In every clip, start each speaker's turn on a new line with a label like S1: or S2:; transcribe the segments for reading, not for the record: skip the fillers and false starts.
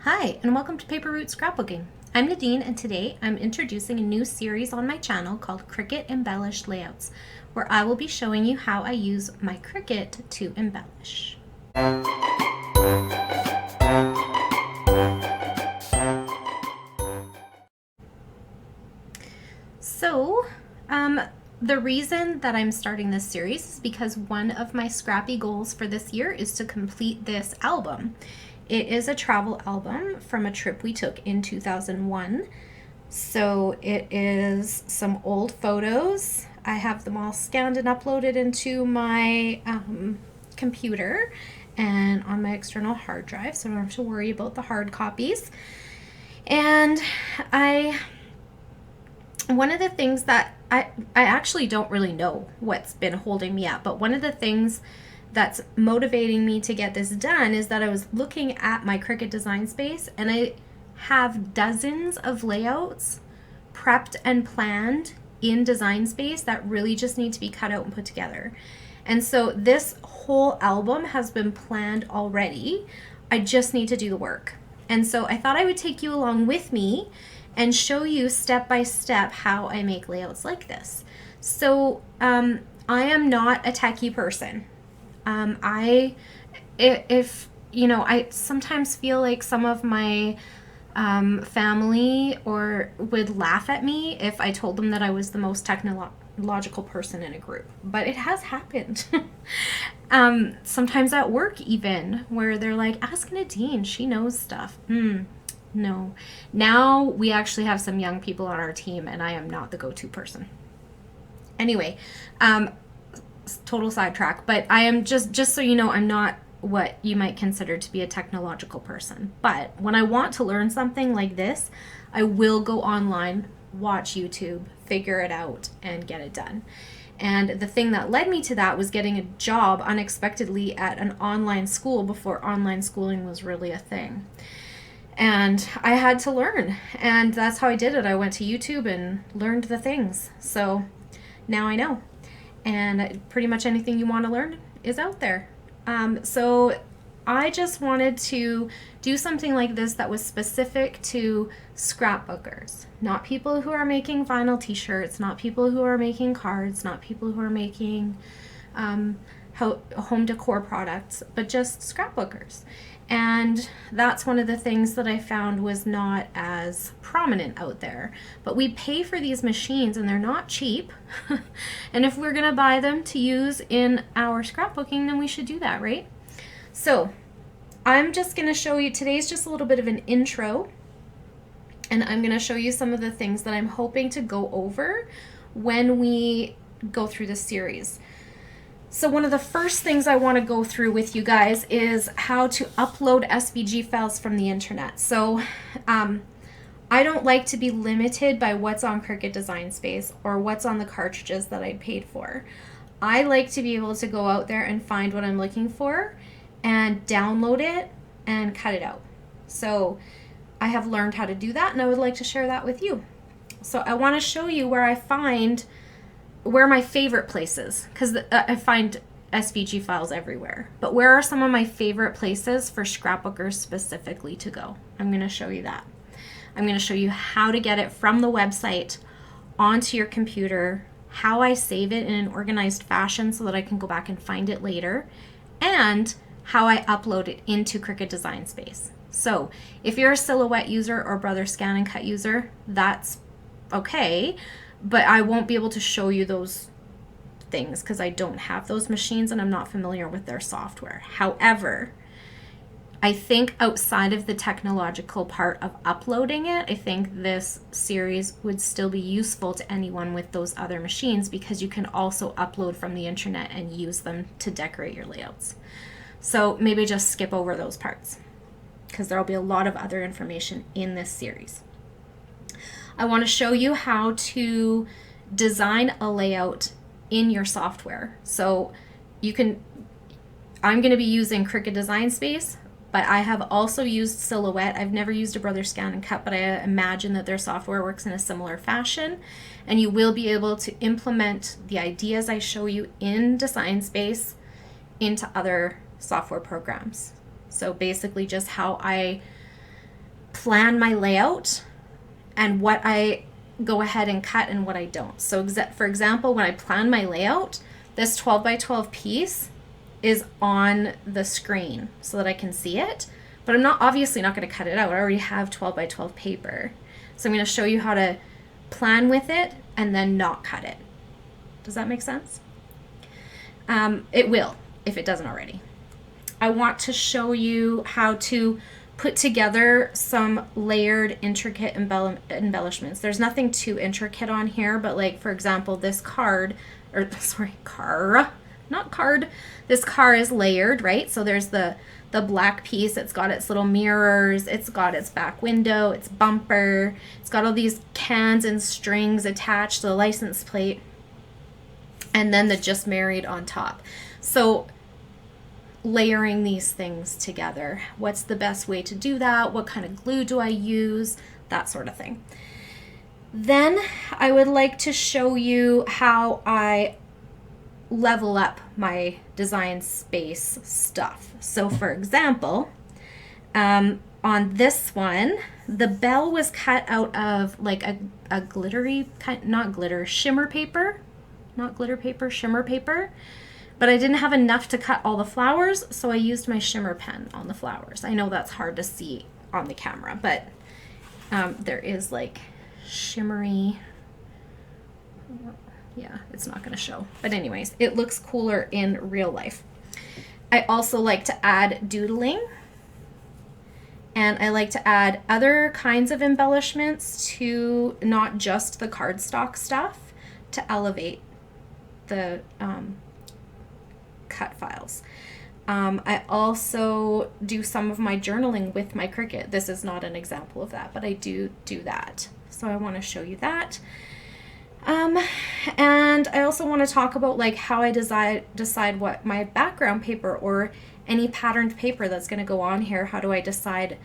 S1: Hi, and welcome to Paper Route Scrapbooking. I'm Nadine, and today I'm introducing a new series on my channel called Cricut Embellished Layouts, where I will be showing you how I use my Cricut to embellish. The reason that I'm starting this series is because one of my scrappy goals for this year is to complete this album. It is a travel album from a trip we took in 2001. So it is some old photos. I have them all scanned and uploaded into my computer and on my external hard drive, so I don't have to worry about the hard copies. And one of the things that I actually don't really know what's been holding me up, but one of the things that's motivating me to get this done is that I was looking at my Cricut design space and I have dozens of layouts prepped and planned in design space that really just need to be cut out and put together. And so this whole album has been planned already. I just need to do the work. And so I thought I would take you along with me and show you step by step how I make layouts like this. So I am not a techie person. I sometimes feel like some of my family would laugh at me if I told them that I was the most technological person in a group, but it has happened. Sometimes at work even, where they're like, ask Nadine, she knows stuff. No. Now we actually have some young people on our team and I am not the go-to person. Anyway, total sidetrack, but I am just so you know, I'm not what you might consider to be a technological person. But when I want to learn something like this, I will go online, watch YouTube, figure it out, and get it done. And the thing that led me to that was getting a job unexpectedly at an online school before online schooling was really a thing. And I had to learn, and that's how I did it. I went to YouTube and learned the things. So now I know. And pretty much anything you want to learn is out there. So I just wanted to do something like this that was specific to scrapbookers, not people who are making vinyl t-shirts, not people who are making cards, not people who are making home decor products, but just scrapbookers. And that's one of the things that I found was not as prominent out there. But we pay for these machines and they're not cheap. And if we're gonna buy them to use in our scrapbooking, then we should do that, right? So I'm just gonna show you, today's just a little bit of an intro, and I'm gonna show you some of the things that I'm hoping to go over when we go through this series. So one of the first things I want to go through with you guys is how to upload SVG files from the internet. So I don't like to be limited by what's on Cricut Design Space or what's on the cartridges that I paid for. I like to be able to go out there and find what I'm looking for and download it and cut it out. So I have learned how to do that, and I would like to share that with you. So I want to show you where my favorite places, because I find SVG files everywhere, but where are some of my favorite places for scrapbookers specifically to go? I'm going to show you that. I'm going to show you how to get it from the website onto your computer, how I save it in an organized fashion so that I can go back and find it later, and how I upload it into Cricut Design Space. So if you're a Silhouette user or Brother Scan and Cut user, that's okay. But I won't be able to show you those things because I don't have those machines and I'm not familiar with their software. However, I think outside of the technological part of uploading it, I think this series would still be useful to anyone with those other machines because you can also upload from the internet and use them to decorate your layouts. So maybe just skip over those parts because there'll be a lot of other information in this series. I want to show you how to design a layout in your software. So I'm going to be using Cricut Design Space, but I have also used Silhouette. I've never used a Brother Scan and Cut, but I imagine that their software works in a similar fashion. And you will be able to implement the ideas I show you in Design Space into other software programs. So basically just how I plan my layout and what I go ahead and cut and what I don't. So for example, when I plan my layout, this 12 by 12 piece is on the screen so that I can see it, but I'm obviously not going to cut it out. I already have 12 by 12 paper. So I'm going to show you how to plan with it and then not cut it. Does that make sense? It will, if it doesn't already. I want to show you how to put together some layered, intricate embellishments. There's nothing too intricate on here, but like, for example, this card, or sorry, not card. This car is layered, right? So there's the black piece. It's got its little mirrors. It's got its back window, its bumper. It's got all these cans and strings attached to the license plate. And then the just married on top. So layering these things together. What's the best way to do that? What kind of glue do I use? That sort of thing. Then I would like to show you how I level up my design space stuff. So for example, on this one, the bell was cut out of like a glittery, not glitter, shimmer paper, not glitter paper, shimmer paper. But I didn't have enough to cut all the flowers, so I used my shimmer pen on the flowers. I know that's hard to see on the camera, but there is like shimmery, yeah, it's not gonna show. But anyways, it looks cooler in real life. I also like to add doodling, and I like to add other kinds of embellishments to not just the cardstock stuff to elevate the cut files. I also do some of my journaling with my Cricut. This is not an example of that, but I do that. So I want to show you that. And I also want to talk about like how I decide what my background paper or any patterned paper that's going to go on here. How do I decide?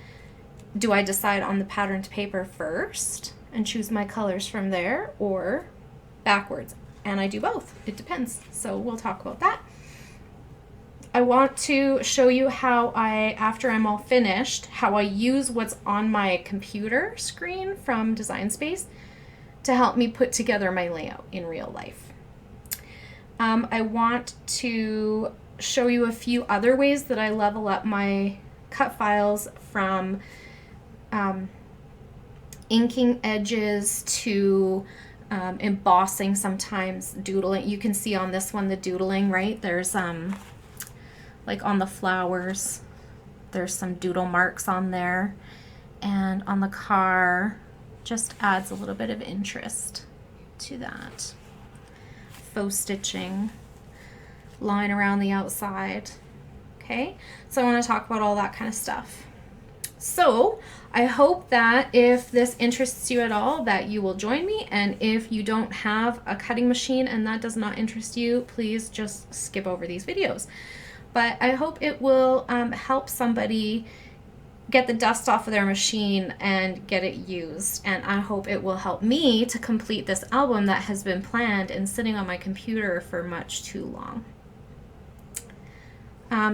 S1: Do I decide on the patterned paper first and choose my colors from there, or backwards? And I do both. It depends. So we'll talk about that. I want to show you how after I'm all finished, how I use what's on my computer screen from Design Space to help me put together my layout in real life. I want to show you a few other ways that I level up my cut files, from inking edges to embossing, sometimes doodling. You can see on this one the doodling, right? There's like on the flowers, there's some doodle marks on there, and on the car just adds a little bit of interest to that. Faux stitching, line around the outside. Okay, so I want to talk about all that kind of stuff. So I hope that if this interests you at all, that you will join me, and if you don't have a cutting machine and that does not interest you, please just skip over these videos. But I hope it will help somebody get the dust off of their machine and get it used. And I hope it will help me to complete this album that has been planned and sitting on my computer for much too long.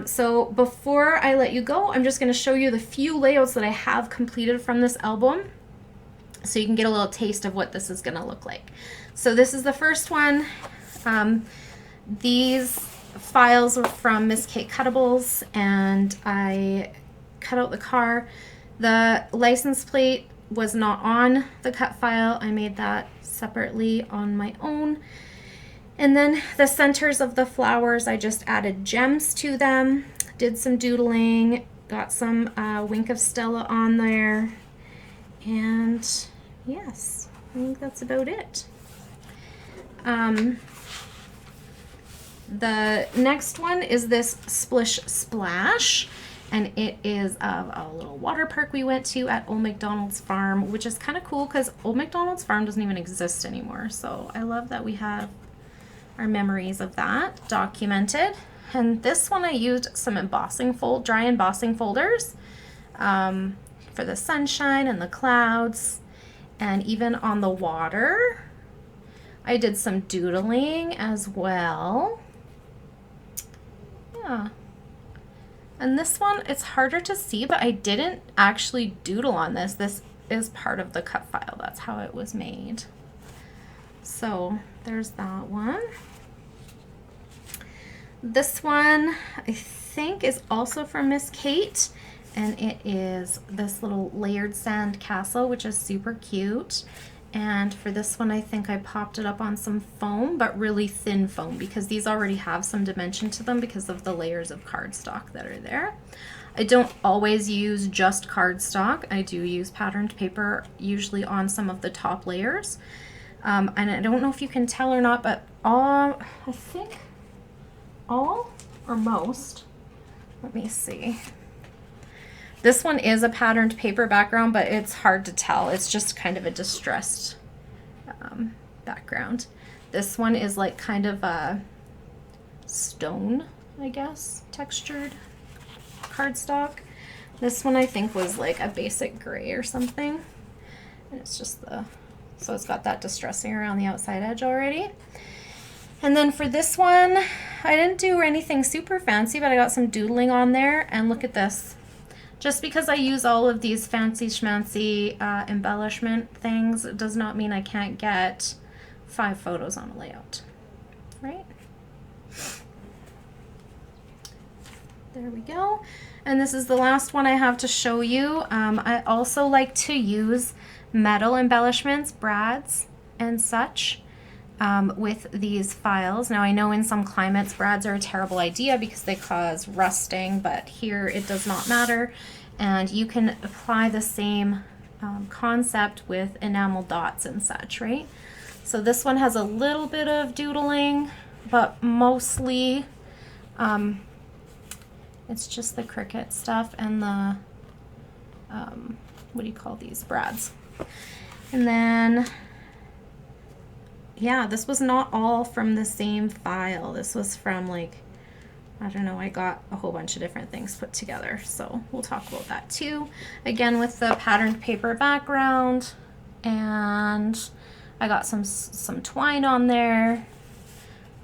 S1: So before I let you go, I'm just going to show you the few layouts that I have completed from this album, so you can get a little taste of what this is going to look like. So this is the first one. These files were from Miss K Cuttables, and I cut out the car. The license plate was not on the cut file. I made that separately on my own. And then the centers of the flowers, I just added gems to them, did some doodling, got some Wink of Stella on there, and yes, I think that's about it. The next one is this Splish Splash, and it is of a little water park we went to at Old MacDonald's Farm, which is kind of cool because Old MacDonald's Farm doesn't even exist anymore. So I love that we have our memories of that documented. And this one I used some embossing dry embossing folders for the sunshine and the clouds, and even on the water I did some doodling as well. Yeah, And this one, it's harder to see, but I didn't actually doodle on this. This is part of the cut file. That's how it was made. So there's that one. This one, I think, is also from Miss Kate, and it is this little layered sand castle, which is super cute. And for this one, I think I popped it up on some foam, but really thin foam, because these already have some dimension to them because of the layers of cardstock that are there. I don't always use just cardstock. I do use patterned paper, usually on some of the top layers. And I don't know if you can tell or not, but I think all or most, let me see. This one is a patterned paper background, but it's hard to tell. It's just kind of a distressed background. This one is like kind of a stone, I guess, textured cardstock. This one I think was like a basic gray or something. And it's just so it's got that distressing around the outside edge already. And then for this one, I didn't do anything super fancy, but I got some doodling on there. And look at this. Just because I use all of these fancy schmancy embellishment things does not mean I can't get 5 photos on a layout, right? There we go. And this is the last one I have to show you. I also like to use metal embellishments, brads and such, with these files. Now I know in some climates brads are a terrible idea because they cause rusting, but here it does not matter, and you can apply the same concept with enamel dots and such, right? So this one has a little bit of doodling, but mostly it's just the Cricut stuff and the what do you call these, brads. And then yeah, this was not all from the same file. This was from, like, I don't know, I got a whole bunch of different things put together. So we'll talk about that too. Again, with the patterned paper background, and I got some twine on there.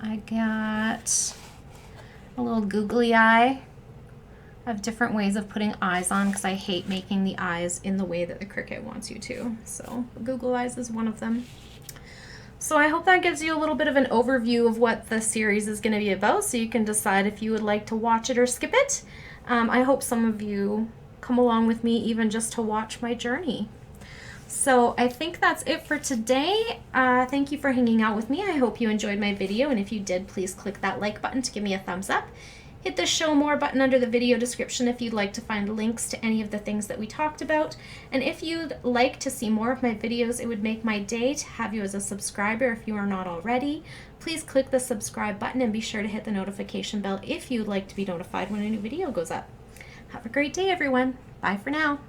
S1: I got a little googly eye. I have different ways of putting eyes on because I hate making the eyes in the way that the Cricut wants you to. So Google Eyes is one of them. So I hope that gives you a little bit of an overview of what the series is going to be about, so you can decide if you would like to watch it or skip it. I hope some of you come along with me even just to watch my journey. So I think that's it for today. Thank you for hanging out with me. I hope you enjoyed my video, and if you did, please click that like button to give me a thumbs up. Hit the show more button under the video description if you'd like to find links to any of the things that we talked about. And if you'd like to see more of my videos, it would make my day to have you as a subscriber if you are not already. Please click the subscribe button and be sure to hit the notification bell if you'd like to be notified when a new video goes up. Have a great day, everyone. Bye for now.